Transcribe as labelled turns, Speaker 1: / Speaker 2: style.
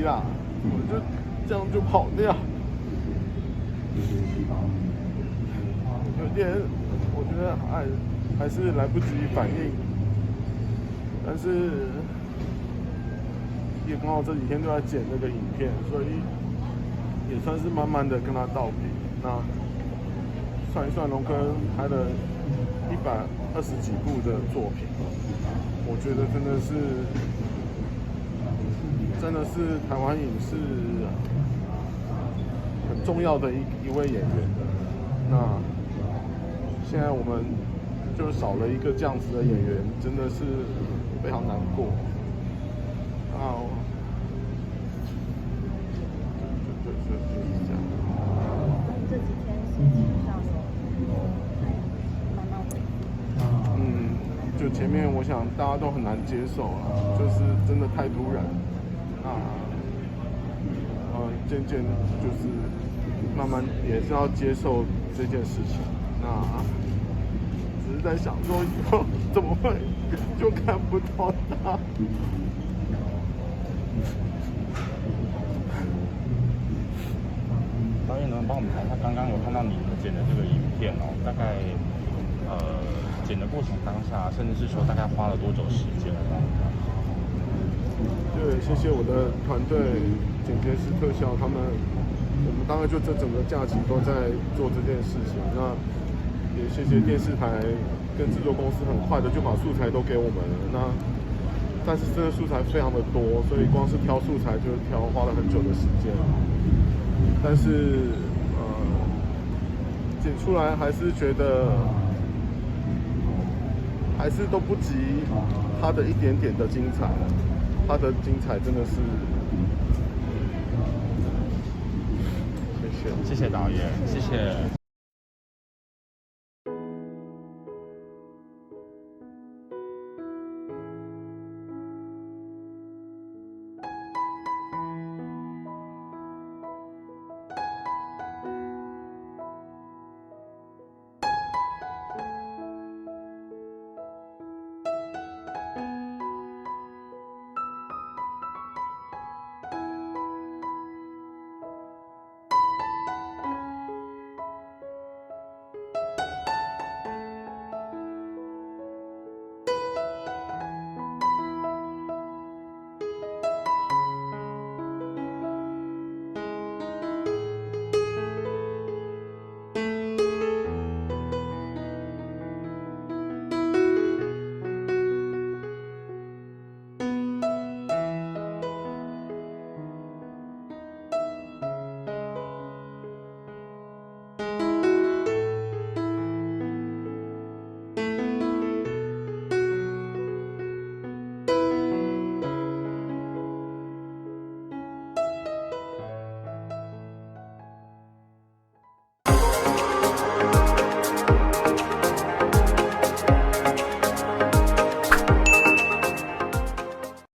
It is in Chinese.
Speaker 1: 啦，我就这样就跑掉，有点我觉得还是来不及反应，但是也刚好这几天都在剪那个影片，所以也算是慢慢的跟他道别。那算一算，龙哥拍了120几部的作品，我觉得真的是台湾影视很重要的一位演员。那现在我们就少了一个这样子的演员，真的是非常难过。就是这样。
Speaker 2: 这几天心情上有慢慢恢复。
Speaker 1: 就前面我想大家都很难接受啊，就是真的太突然渐渐就是慢慢也是要接受这件事情。那只是在想说以后怎么会就看不到他。
Speaker 3: 导演能帮我们谈一下，刚刚有看到你们剪的这个影片哦，大概剪的过程当下，甚至是说大概花了多久时间？
Speaker 1: 对，谢谢我的团队剪接师、特效，我们大概就这整个假期都在做这件事情。那也谢谢电视台跟制作公司，很快的就把素材都给我们了。那但是真的素材非常的多，所以光是挑素材就花了很久的时间。但是剪出来还是觉得还是都不及它的一点点的精彩。它的精彩真的是，谢谢，
Speaker 3: 谢谢导演，谢谢。